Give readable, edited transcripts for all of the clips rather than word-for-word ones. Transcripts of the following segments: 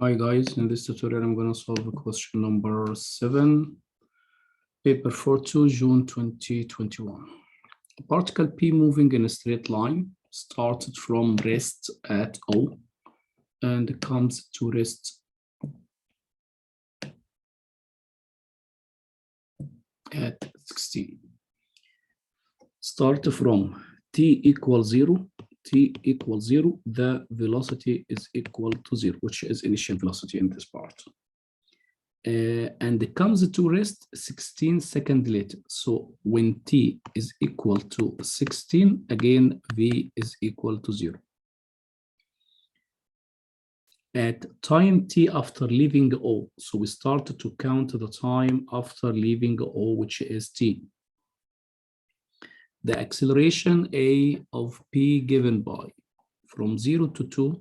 Hi guys, in this tutorial I'm going to solve question number 7, paper 42, June 2021. A particle P moving in a straight line started from rest at O and comes to rest at 16. Start from t equals 0, the velocity is equal to 0, which is initial velocity in this part. And it comes to rest 16 seconds later. So when t is equal to 16, again, v is equal to 0. At time t after leaving O, so we start to count the time after leaving O, which is t. The acceleration A of P given by from 0 to 2,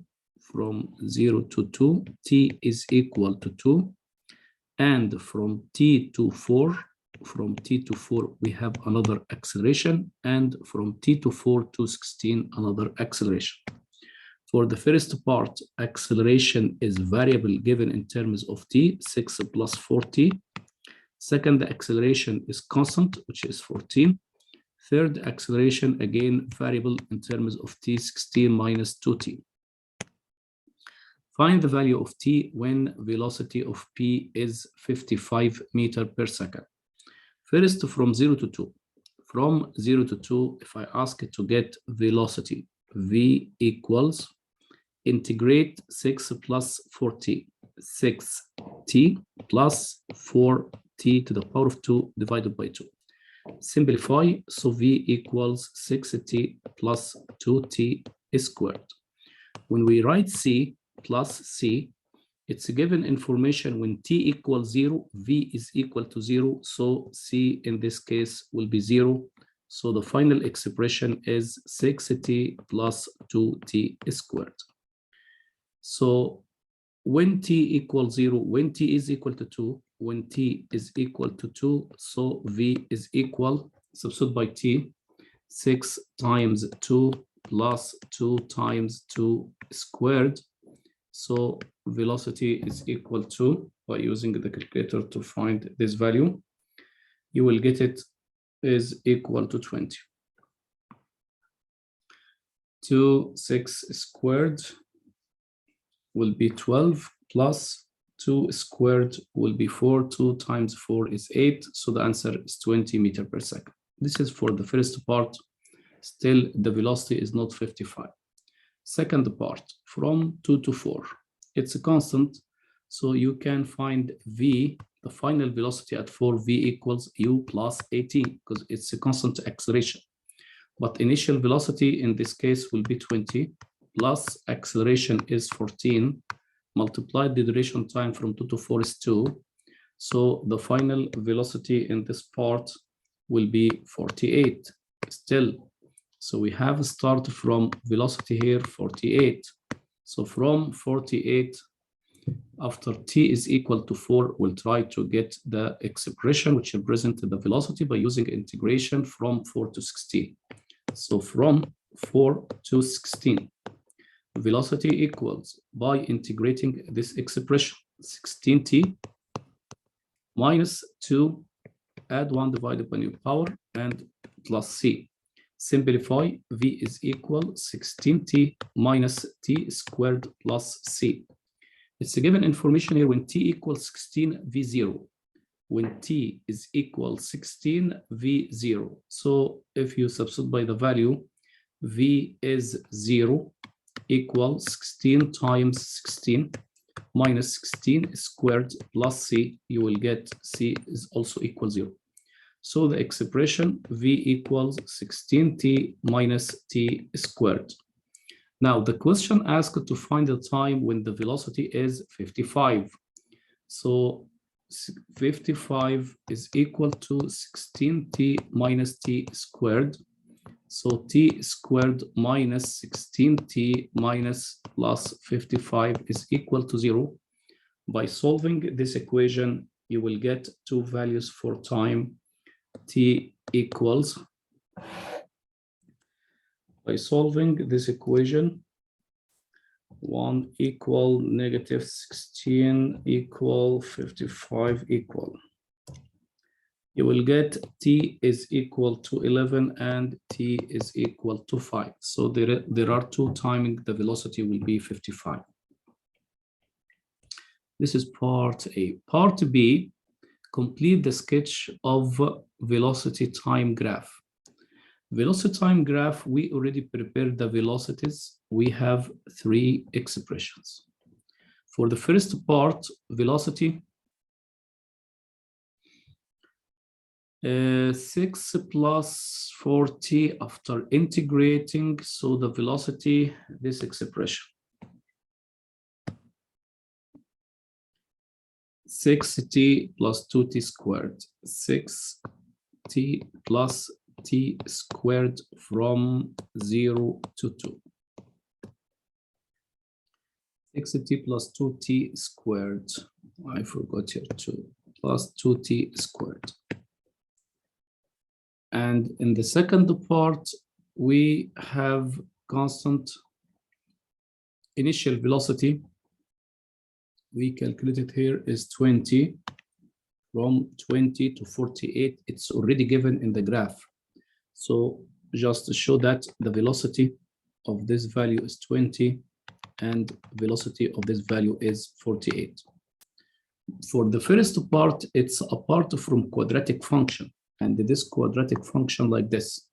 t is equal to 2. And from t to 4, we have another acceleration. And from t to 4 to 16, another acceleration. For the first part, acceleration is variable given in terms of t, 6 plus 4t. Second, the acceleration is constant, which is 14. Third, acceleration, again, variable in terms of t, 16 minus 2t. Find the value of t when velocity of p is 55 meters per second. First, from 0 to 2. From 0 to 2, if I ask it to get velocity, v equals integrate 6 plus 4t, 6t plus 4t to the power of 2 divided by 2. Simplify, so v equals 6t plus 2t squared. When we write c plus c, it's a given information when t equals 0, v is equal to 0, so c in this case will be 0. So the final expression is 6t plus 2t squared. So when t equals 0, when t is equal to 2, when t is equal to 2, so v is equal, substitute by t, 6 times 2 plus 2 times 2 squared. So velocity is equal to, by using the calculator to find this value, you will get it is equal to 20. 6 squared will be 12 plus 2 squared will be 4. 2 times 4 is 8. So the answer is 20 meters per second. This is for the first part. Still, the velocity is not 55. Second part, from 2 to 4. It's a constant. So you can find v, the final velocity at 4, v equals u plus 18, because it's a constant acceleration. But initial velocity in this case will be 20, plus acceleration is 14. Multiplied the duration time from 2 to 4 is 2. So the final velocity in this part will be 48 still. So we have a start from velocity here, 48. So from 48, after t is equal to 4, we'll try to get the expression which represents the velocity by using integration from 4 to 16. So from 4 to 16. Velocity equals, by integrating this expression, 16t minus 2, add 1 divided by new power, and plus c. Simplify, v is equal 16t minus t squared plus c. It's a given information here when t equals 16, v0. When t is equal 16, v0. So if you substitute by the value, v is 0 equals 16 times 16 minus 16 squared plus c, you will get c is also equal 0. So the expression v equals 16t minus t squared. Now the question asked to find the time when the velocity is 55. So 55 is equal to 16t minus t squared. So t squared minus 16t minus plus 55 is equal to 0. By solving this equation, you will get two values for time. T equals, by solving this equation, 1 equal negative 16 equal 55 equal. You will get t is equal to 11 and t is equal to 5. So there are two timing, the velocity will be 55. This is part A. Part B, complete the sketch of velocity time graph. Velocity time graph, we already prepared the velocities. We have three expressions. For the first part, velocity, 6 plus 40 after integrating, so the velocity, this expression. 6t plus 2t squared, 6t plus t squared from 0 to 2. 6t plus 2t squared, I forgot here 2, plus 2t squared. And in the second part, we have constant initial velocity. We calculated here is 20. From 20 to 48, it's already given in the graph. So just to show that the velocity of this value is 20 and velocity of this value is 48. For the first part, it's apart from quadratic function, and this quadratic function like this.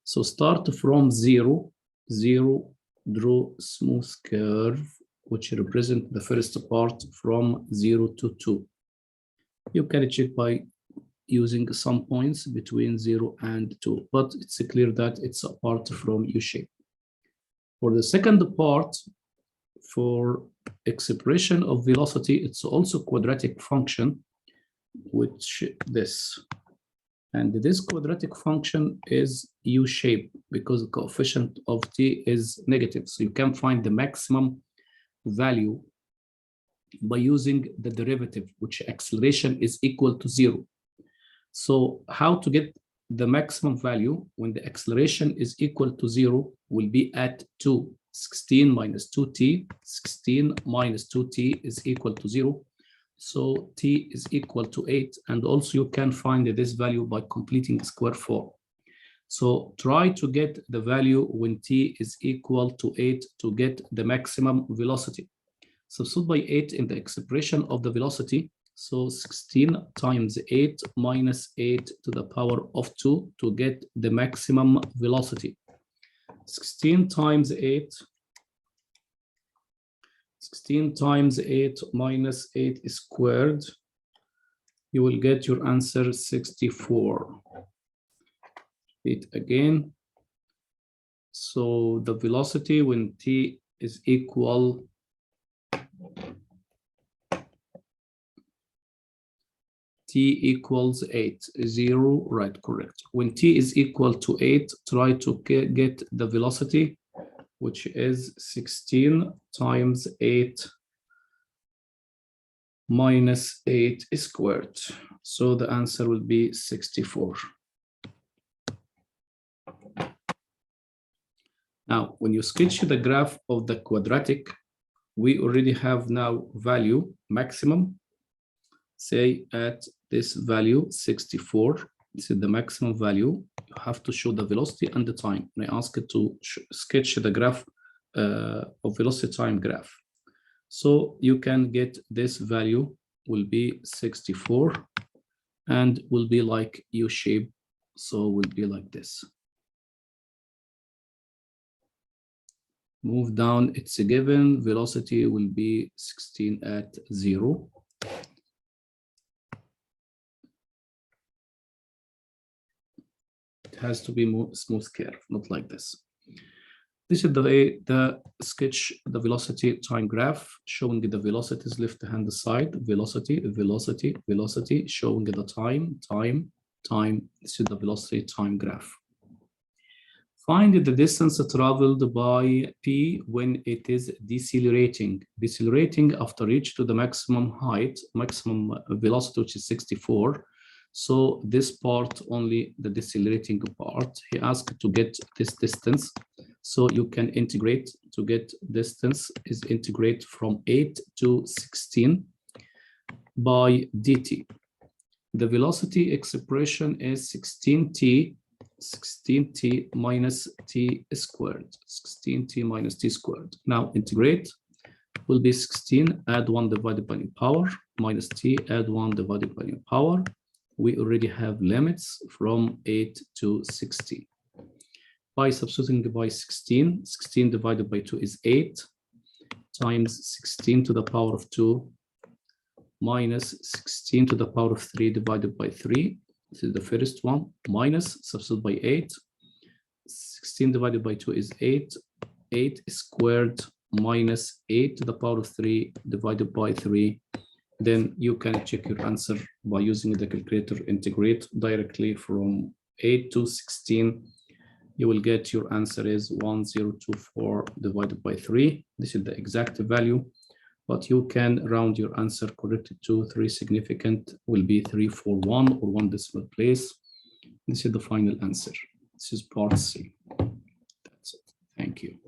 So start from 0, 0, draw smooth curve, which represent the first part from 0 to 2. You can check by using some points between 0 and 2, but it's clear that it's apart from U-shape. For the second part, for expression of velocity, it's also quadratic function, which this. And this quadratic function is U-shape because the coefficient of t is negative. So you can find the maximum value by using the derivative, which acceleration is equal to 0. So how to get the maximum value when the acceleration is equal to 0 will be at 2. 16 minus 2t, 16 minus 2t is equal to 0. So t is equal to 8. And also you can find this value by completing square form. So try to get the value when t is equal to 8 to get the maximum velocity. Substitute by 8 in the expression of the velocity. So 16 times 8 minus 8 to the power of 2 to get the maximum velocity. 16 times 8. 16 times 8 minus 8 squared. You will get your answer 64. Repeat again. So the velocity when t is equal t equals 8, 0, right, correct. When t is equal to 8, try to get the velocity, which is 16 times 8 minus 8 squared. So the answer will be 64. Now, when you sketch the graph of the quadratic, we already have now value maximum, say at this value 64. This is the maximum value. You have to show the velocity and the time. And I ask it to sketch the graph of velocity time graph. So you can get this value will be 64 and will be like U-shape. So will be like this. Move down, it's a given. Velocity will be 16 at 0. It has to be more smooth curve, not like this. This is the way the sketch the velocity time graph, showing the velocities left hand side, velocity, velocity, velocity, showing the time, time, time. This is the velocity time graph. Find the distance traveled by P when it is decelerating. Decelerating after reach to the maximum height, maximum velocity, which is 64. So this part, only the decelerating part. He asked to get this distance. So you can integrate to get distance is integrate from 8 to 16 by dt. The velocity expression is 16t minus t squared, 16t minus t squared. Now integrate will be 16, add 1 divided by new power, minus t, add 1 divided by new power. We already have limits from 8 to 16. By substituting by 16, 16 divided by 2 is 8, times 16 to the power of 2, minus 16 to the power of 3 divided by 3. This is the first one, minus, substitute by 8. 16 divided by 2 is 8. 8 squared minus 8 to the power of 3 divided by 3. Then you can check your answer by using the calculator. Integrate directly from 8 to 16. You will get your answer is 1024 divided by 3. This is the exact value, but you can round your answer corrected to 3 significant, will be 341 or 1 decimal place. This is the final answer. This is part C. That's it. Thank you.